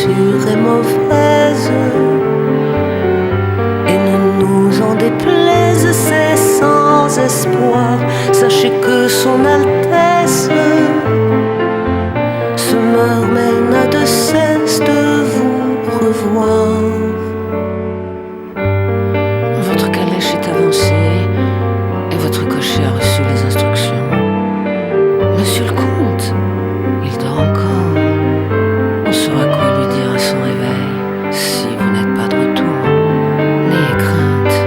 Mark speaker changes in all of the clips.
Speaker 1: sûre et mauvaise. Et ne nous en déplaise, c'est sans espoir. Sachez que son Altesse se meurt mais n'a de cesse de vous revoir.
Speaker 2: Votre calèche est avancée et votre cocher a reçu les instructions. Monsieur le comte, il dort encore. On saura quoi lui dire à son réveil si vous n'êtes pas de retour. N'ayez crainte.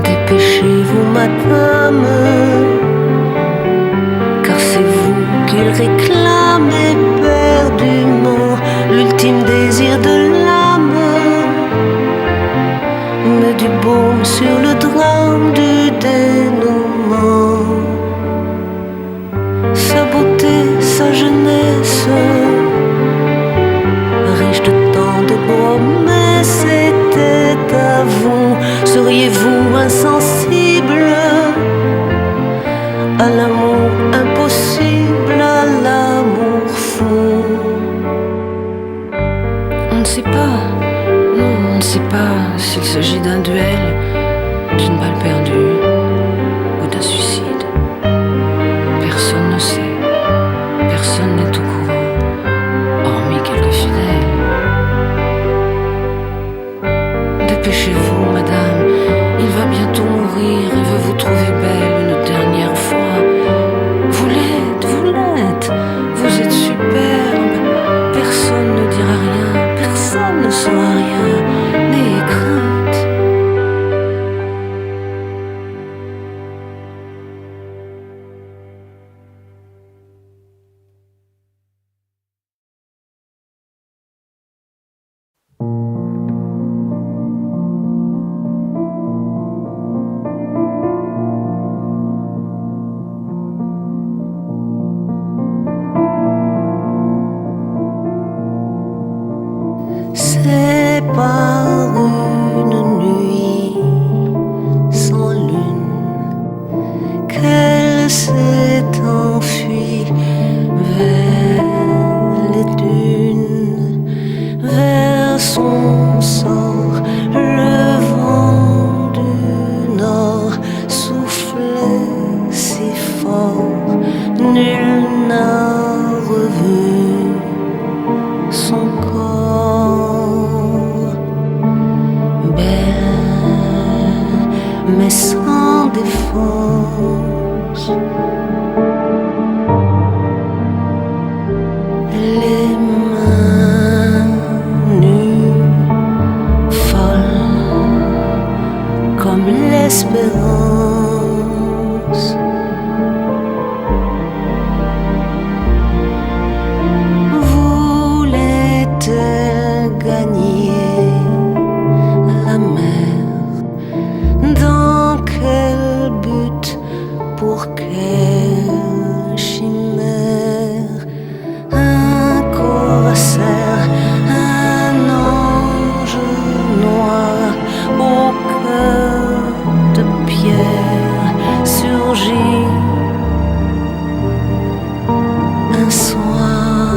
Speaker 1: Dépêchez-vous, madame, car c'est vous qu'il réclame éperdument, l'ultime désir de l'âme. Mais du baume sur le drame du dénouement. Sa beauté, sa jeunesse, riche de tant de promesses, était à vous. Seriez-vous insensible à l'amour impossible, à l'amour fou?
Speaker 2: On ne sait pas. Non, on ne sait pas s'il s'agit d'un duel, d'une balle perdue ou d'un suicide. Personne ne sait. Personne n'est au courant, hormis quelques fidèles. Dépêchez-vous, madame, il va bientôt mourir et veut vous trouver belle une dernière fois. Vous l'êtes, vous êtes superbe. Personne ne dira rien, personne ne saura rien. N'ayez crainte.
Speaker 1: C'est par une nuit sans lune qu'elle s'est enfuie vers les dunes, vers son sort. Le vent du nord soufflait si fort, nul n'a revu son corps. Belle, mais sans défense, les mains nues, folles comme l'espérance. Voulait-elle gagner la mer? Dans quel but? Pour quelle chimère? Un corsaire, un ange noir au cœur de pierre surgit un soir,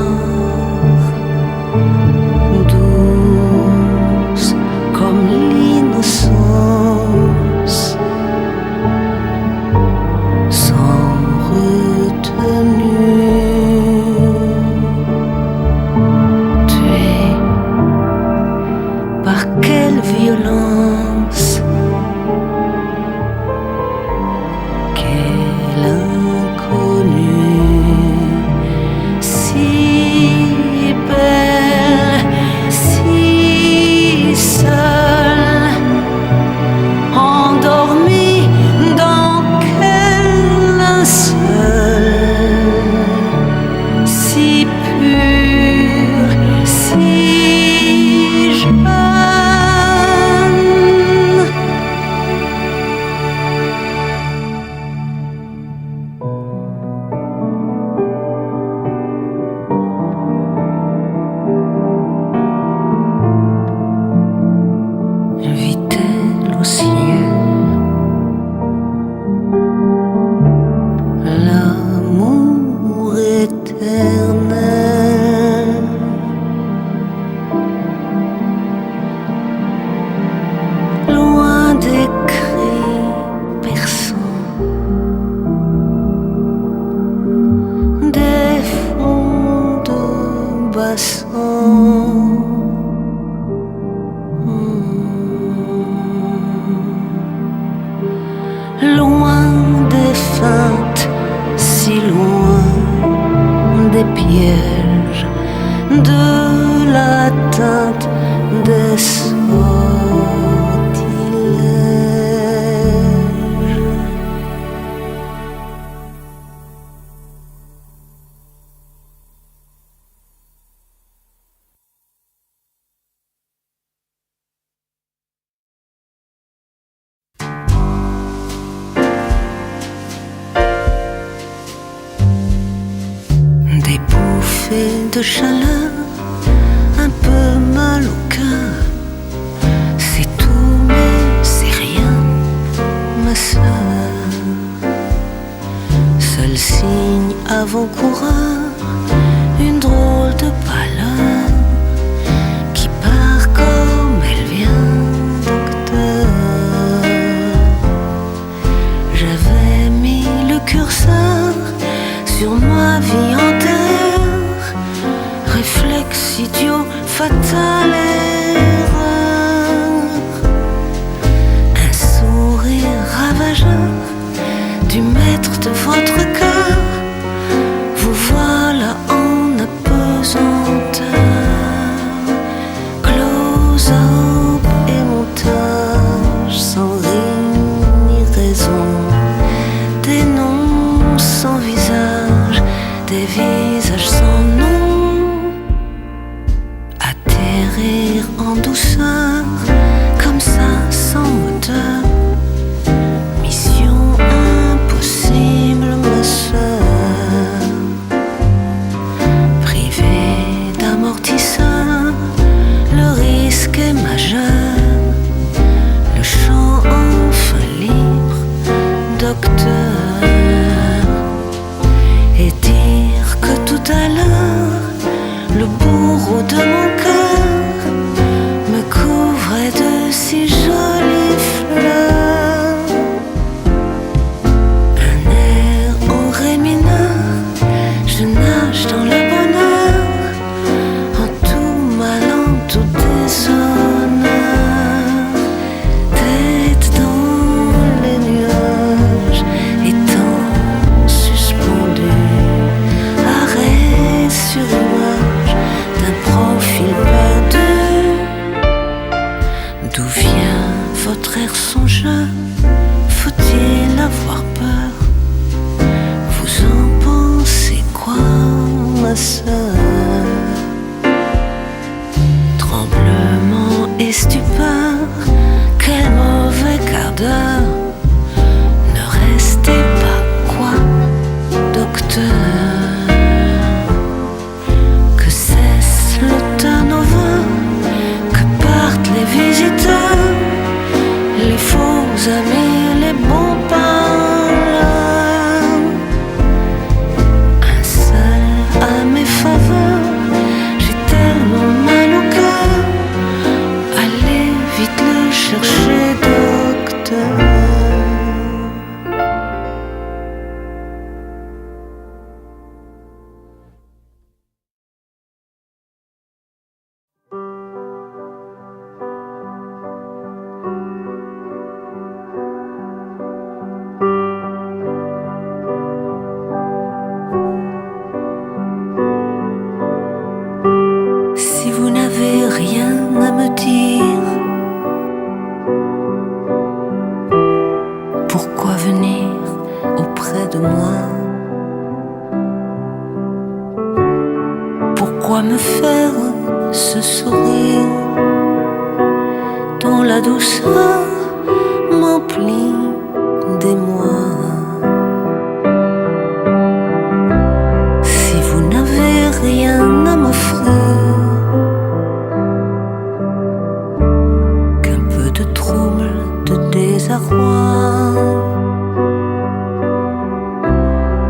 Speaker 1: douce comme l'innocence, sans retenue. Loin des feintes, si loin des pièges, de la teinte des sortilèges. Des bouffées de chaleur, un peu mal au cœur. C'est tout mais c'est rien, ma sœur. Seul signe avant-coureur, une drôle de pâleur qui part comme elle vient, docteur. J'avais mis le curseur sur ma vie entière, réflexe idiot, fatale erreur. Un sourire ravageur du maître de votre cœur, vous voilà en apesanteur. Close-up et montage sans rime ni raison, des noms sans visage, des visages sans nom. Atterrir en douceur, comme ça sans moteur. Mission impossible, ma sœur. Privée d'amortisseur, le risque est majeur. Le champ enfin libre, docteur. Et dire que tout à l'heure, le bourreau de mon cœur me couvrait de si jolies fleurs. Un air en ré mineur, je nage dans le bonheur, en tout mal, en tout déshonneur. Tête dans les nuages, étant suspendu, arrêt sur image d'un profil perdu. D'où vient votre air songeur? Faut-il avoir peur? Vous en pensez quoi, ma sœur? Tremblement et stupeur, quel mauvais quart d'heure. Ne restez pas quoi, docteur? Que cesse le turnover, que partent les visiteurs, les faux amis, les bons parleurs. Un seul à mes faveurs, j'ai tellement mal au cœur. Allez vite le chercher, docteur. Si vous n'avez rien à me dire, pourquoi venir auprès de moi? Pourquoi me faire ce sourire dont la douceur m'emplit d'émoi? Si vous n'avez rien à m'offrir, qu'un peu de trouble, de désarroi.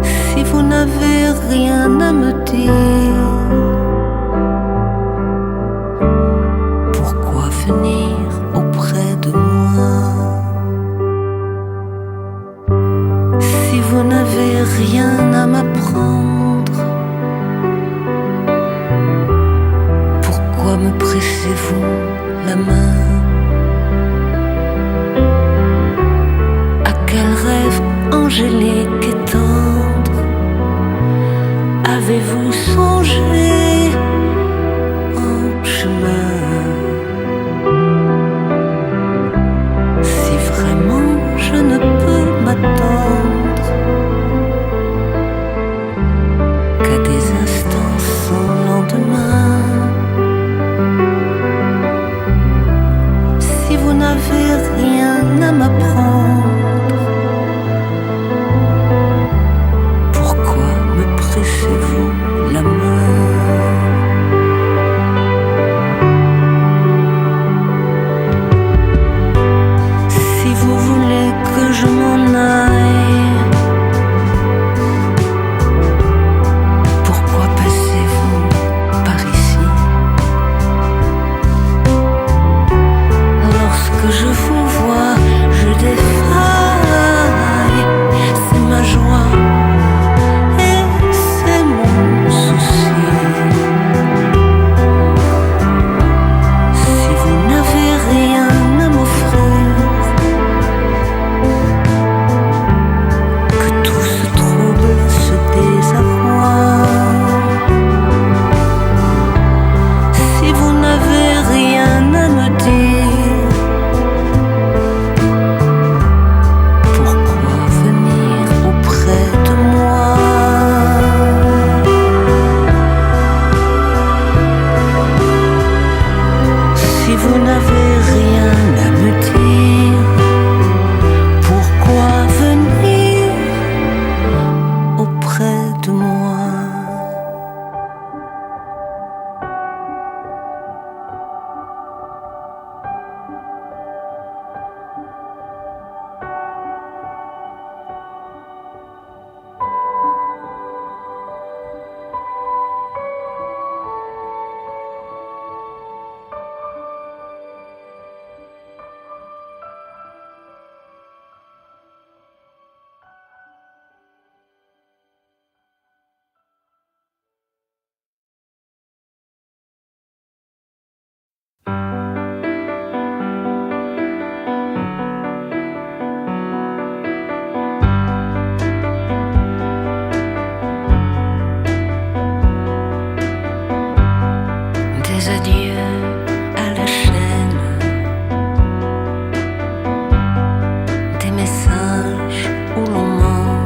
Speaker 1: Si vous n'avez rien à me dire, pourquoi venir auprès de moi? Si vous n'avez rien à m'apprendre, pressez-vous la main? À quel rêve angélique et tendre avez-vous songé en chemin? Si vraiment je ne peux m'attendre qu'à des instants sans lendemain, si vous n'avez rien à m'apprendre, pourquoi me pressez-vous la main? Si vous voulez que je m'en aille, pourquoi passez-vous par ici? Lorsque je vous vois, je défaille, c'est ma joie et c'est mon souci. Si vous n'avez rien à m'offrir, que tout ce trouble, ce désarroi, si vous n'avez rien à me dire, pourquoi venir auprès de moi? Si vous n'avez rien à me dire, pourquoi venir auprès de moi? Des adieux à la chaîne, des messages où l'on ment,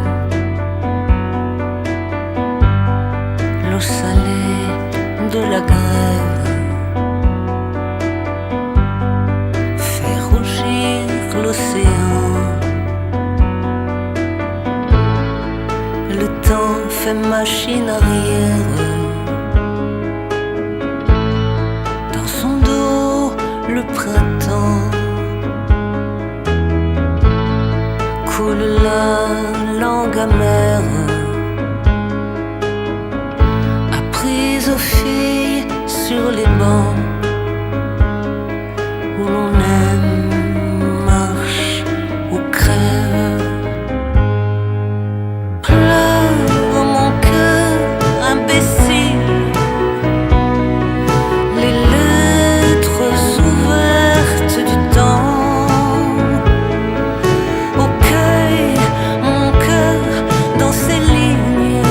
Speaker 1: l'eau salée de la grève fait rougir l'océan. Le temps fait machine arrière, dans son dos le printemps coule la langue amère, apprise aux filles sur les bancs où l'on aime, marche ou crève. Pleure mon cœur imbécile, les lettres ouvertes du temps. Au cueille mon cœur dans ses lignes,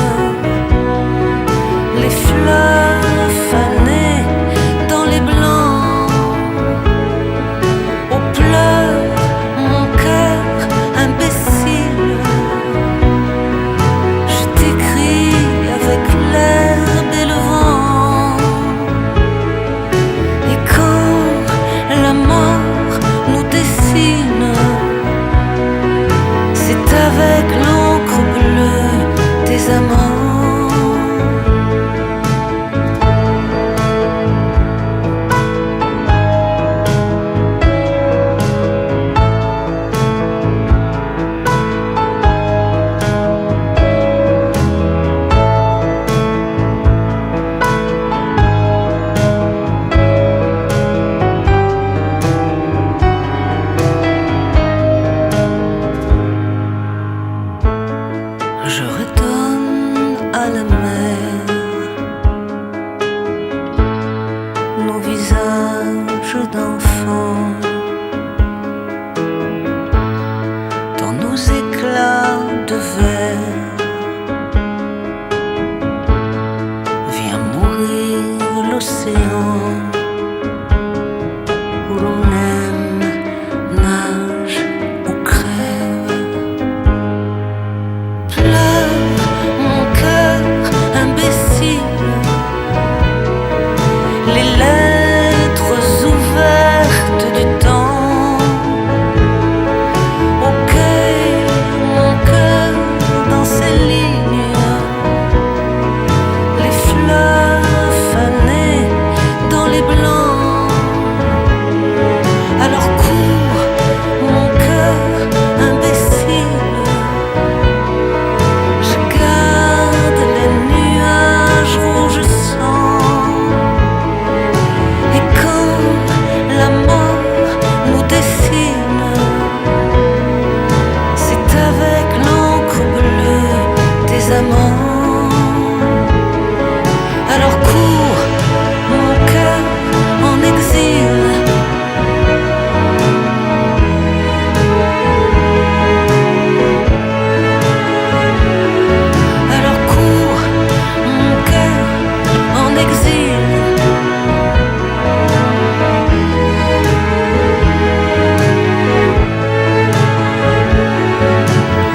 Speaker 1: les fleurs fanées dans les blancs. Oh, pleure mon cœur imbécile, je t'écris avec l'herbe et le vent. Et quand la mort nous dessine, c'est avec l'encre bleue des amants. Je retourne à la mer, nos visages jeux d'enfants, dans nos éclats de verre, vient mourir l'océan où l'on aime, nage ou crève. Pleure mon cœur imbécile, les lettres ouvertes du temps, auquel mon cœur dans ses lignes, les fleurs fanées dans les blancs. Alors cours mon cœur imbécile, je garde les nuages rouges sang. Et quand la mort nous dessine, c'est avec l'encre bleue des amants. Alors cours mon cœur en exil, alors cours mon cœur en exil.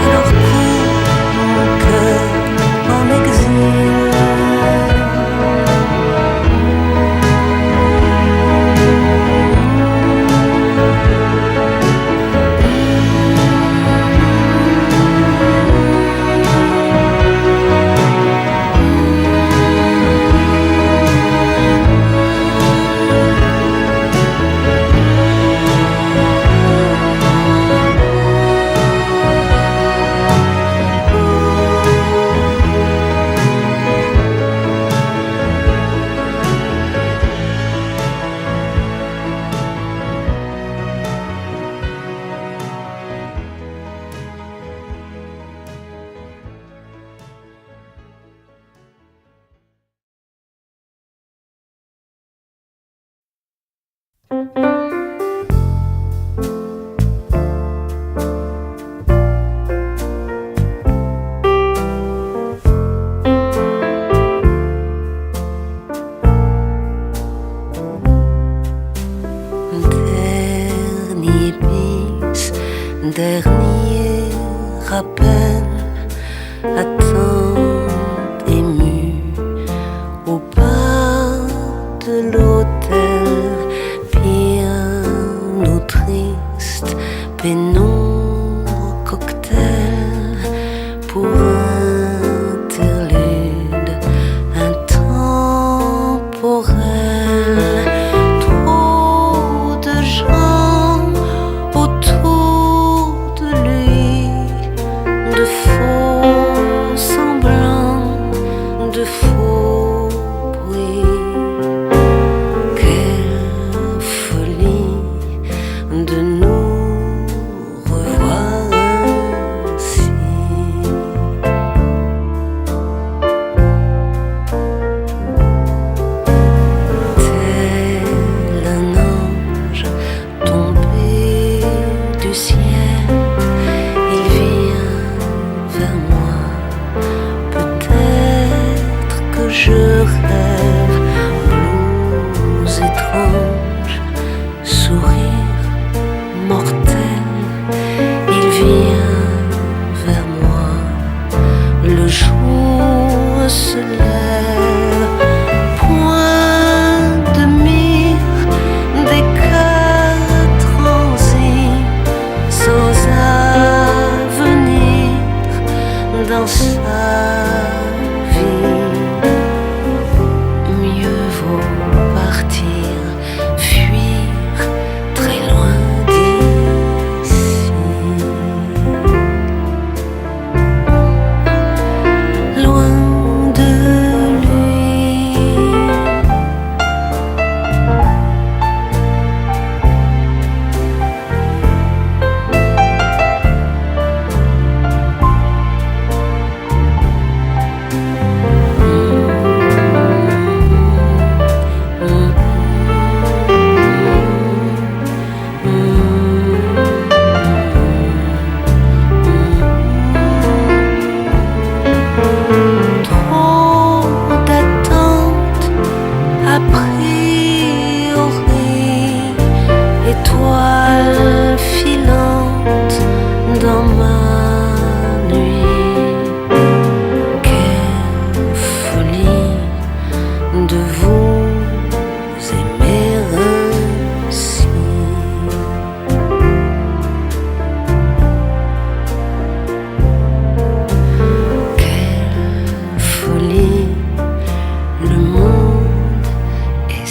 Speaker 1: Alors cours mon cœur en exil. Dernier bis, dernier rappel, attente émue au pas de l'hôtel, piano triste, pénombre cocktail pour interlude intemporel. Trop de gens autour de lui, de faux semblants, de faux bruits. Quelle folie de nous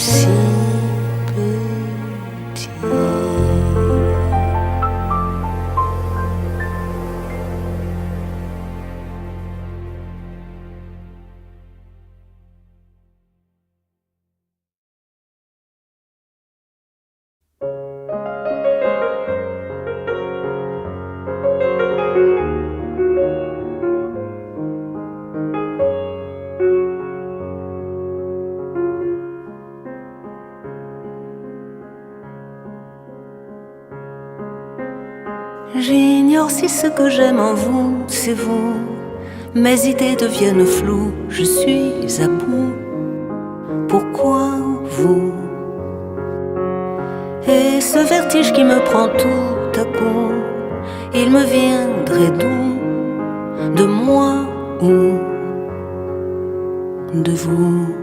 Speaker 1: si petit. J'ignore si ce que j'aime en vous, c'est vous. Mes idées deviennent floues, je suis à bout. Pourquoi vous? Et ce vertige qui me prend tout à coup, il me viendrait d'où? De moi ou de vous?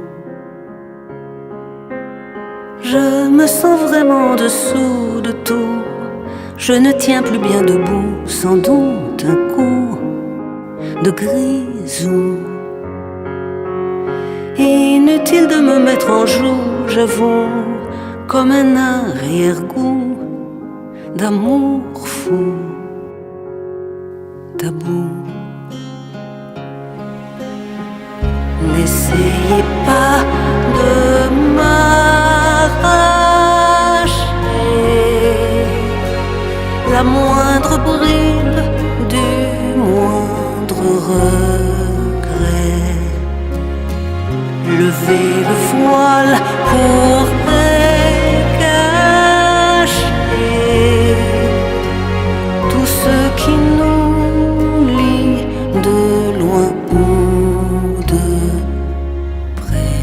Speaker 1: Je me sens vraiment dessous de tout. Je ne tiens plus bien debout, sans doute un coup de grisou. Inutile de me mettre en joue, j'avoue, comme un arrière-goût d'amour fou, tabou. N'essayez pas de m'arracher la moindre bribe du moindre regret. Levez le voile pour décacher tout ce qui nous lie de loin ou de près.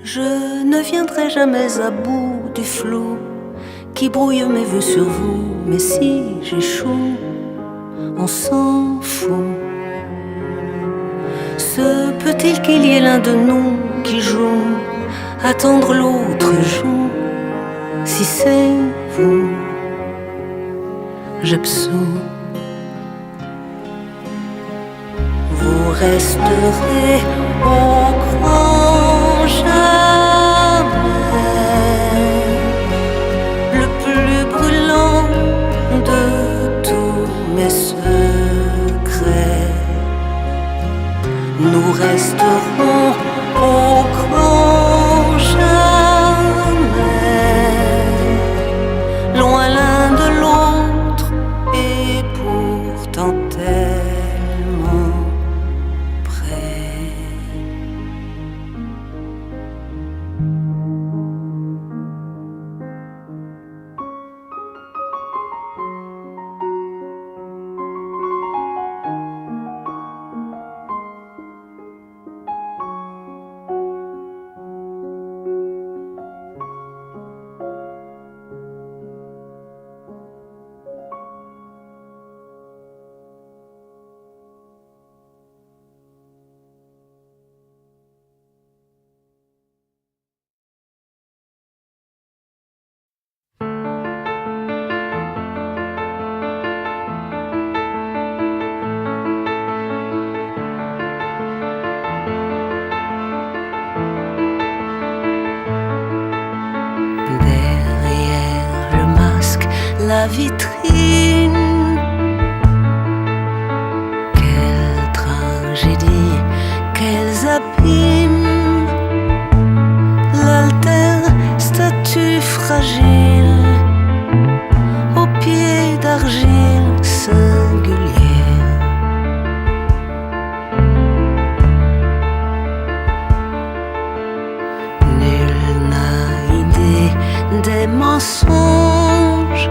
Speaker 1: Je ne viendrai jamais à bout du flou qui brouille mes vues sur vous. Mais si j'échoue, on s'en fout. Se peut-il qu'il y ait l'un de nous qui joue à tendre l'autre joue? Si c'est vous, j'absous. Vous resterez au grand jamais, le plus brûlant de tous mes secrets. Nous resterons au grand jamais, loin l'un de l'autre et pourtant tellement près. La vitrine, quelle tragédie, quels abîmes, l'altère statue fragile, aux pieds d'argile singulière. Nul n'a idée des mensonges,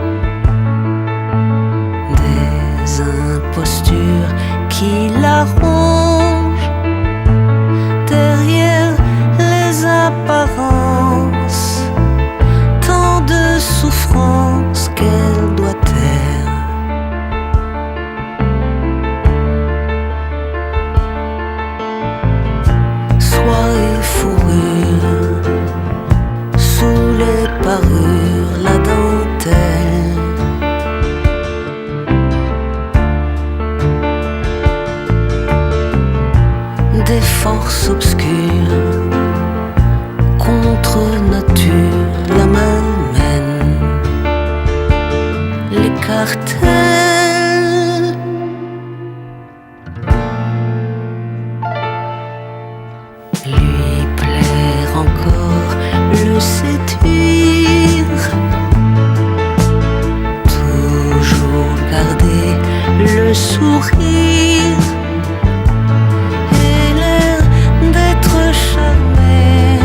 Speaker 1: impostures qui la rongent derrière les apparences, tant de souffrances qu'elle doit taire. Soit encore le séduire. Toujours garder le sourire et l'air d'être charmée,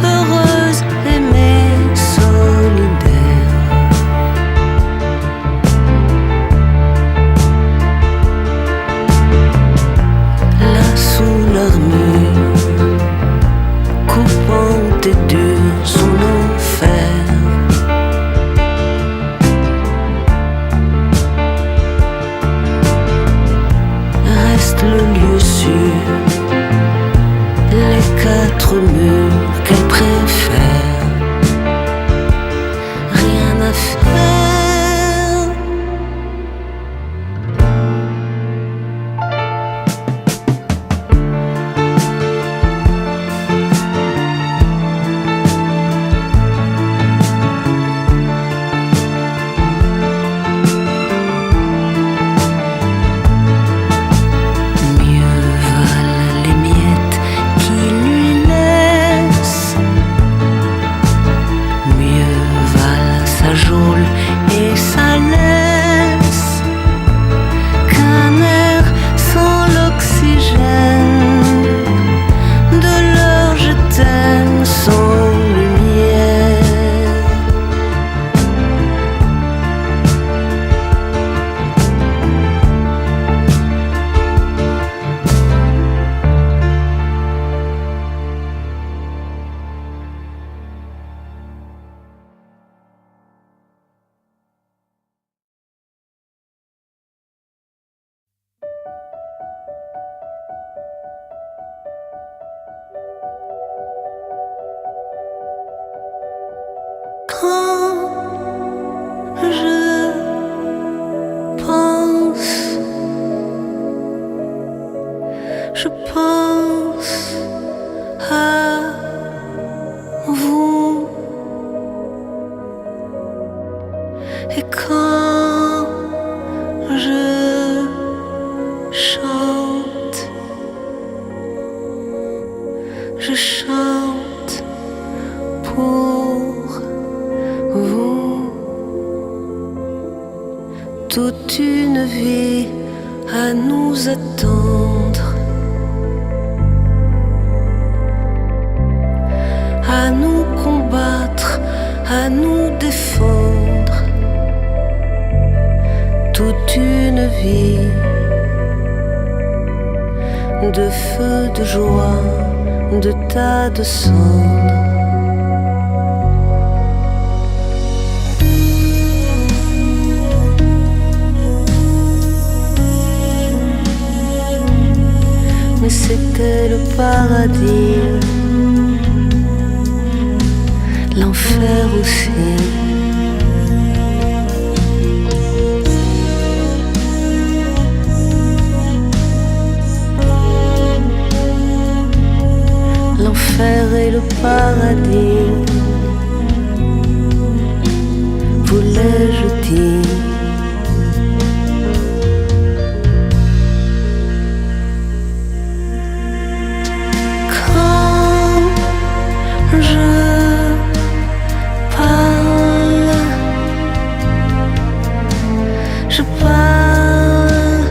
Speaker 1: heureuse, aimée, solidaire. Là sous leur mur, coupante et dure son enfer. Reste le lieu sûr, les quatre murs qu'elle préfère. Rien à faire. Et sa laisse qu'un air sans l'oxygène de leur je t'aime sans lumière. Quand je pense à vous, et quand je chante pour vous. Toute une vie à nous attendre, à nous combattre, à nous défendre. Toute une vie de feu, de joie, de tas de cendres. Mais c'était le paradis, l'enfer aussi. L'enfer et le paradis, voulais-je dire. Je parle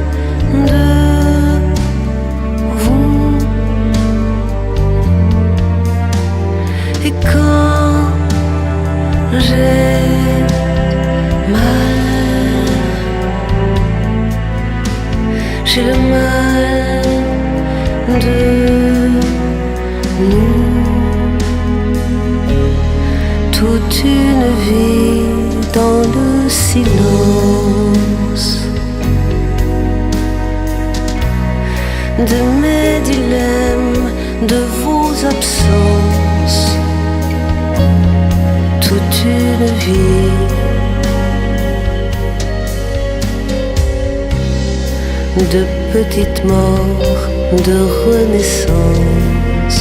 Speaker 1: de vous, et quand j'ai mal, j'ai le mal de nous. Toute une vie dans le silence de mes dilemmes, de vos absences. Toute une vie de petites morts, de renaissance.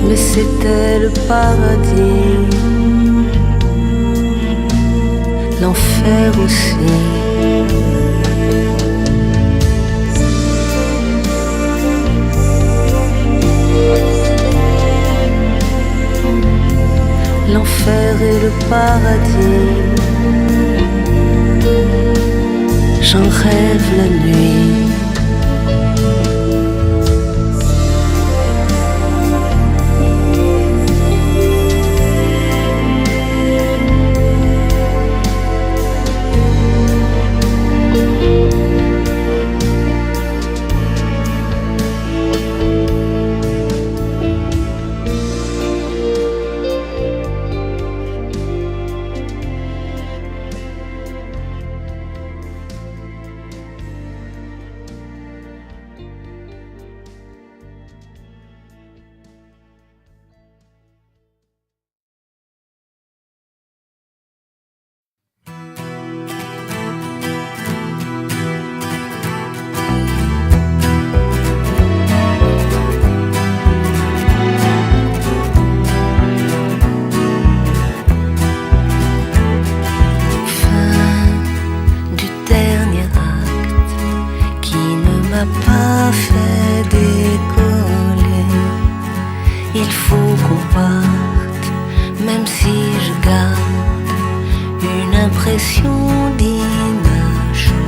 Speaker 1: Mais c'était le paradis, l'enfer aussi. L'enfer et le paradis, j'en rêve la nuit. Pas fait décoller. Il faut qu'on parte, même si je garde une impression d'inachevé.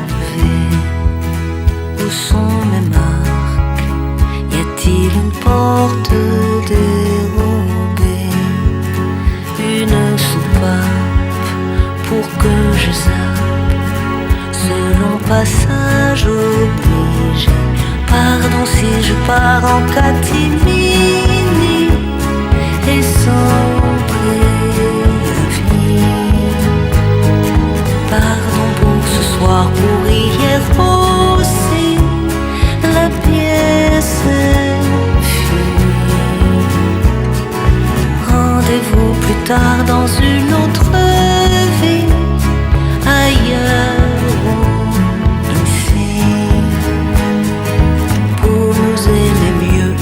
Speaker 1: Où sont mes marques? Y a-t-il une porte dérobée? Une soupape pour que je zappe selon passage obligé. Pardon si je pars en catimini et sans préavis. Pardon pour ce soir, pour hier aussi. La pièce est finie. Rendez-vous plus tard dans une autre vie, ailleurs.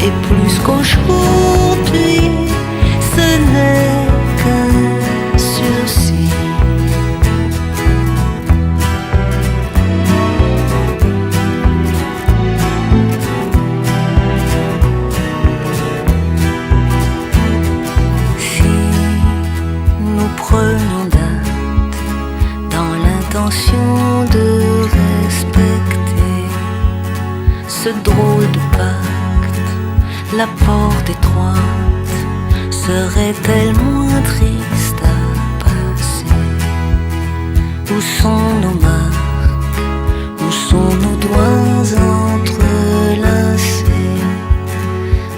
Speaker 1: Et plus qu'aujourd'hui, ce n'est qu'un sursis. Si nous prenions date dans l'intention de respecter ce drôle de pas, la porte étroite serait-elle moins triste à passer? Où sont nos marques? Où sont nos doigts entrelacés?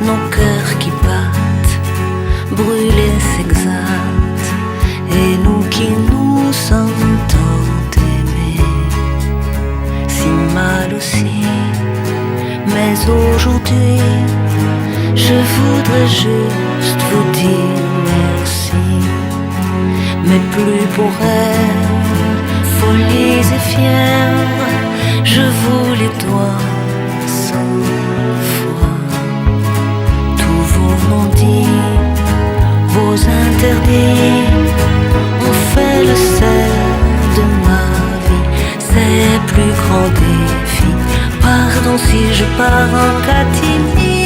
Speaker 1: Nos cœurs qui battent, brûlés s'exaltent, et nous qui nous sommes tant aimés, si mal aussi. Mais aujourd'hui, je voudrais juste vous dire merci, mais plus pour elle, folies et fières, je vous les dois 100 fois. Tous vos non-dits, vos interdits ont fait le sel de ma vie, ces plus grands défis. Pardon si je pars en catimini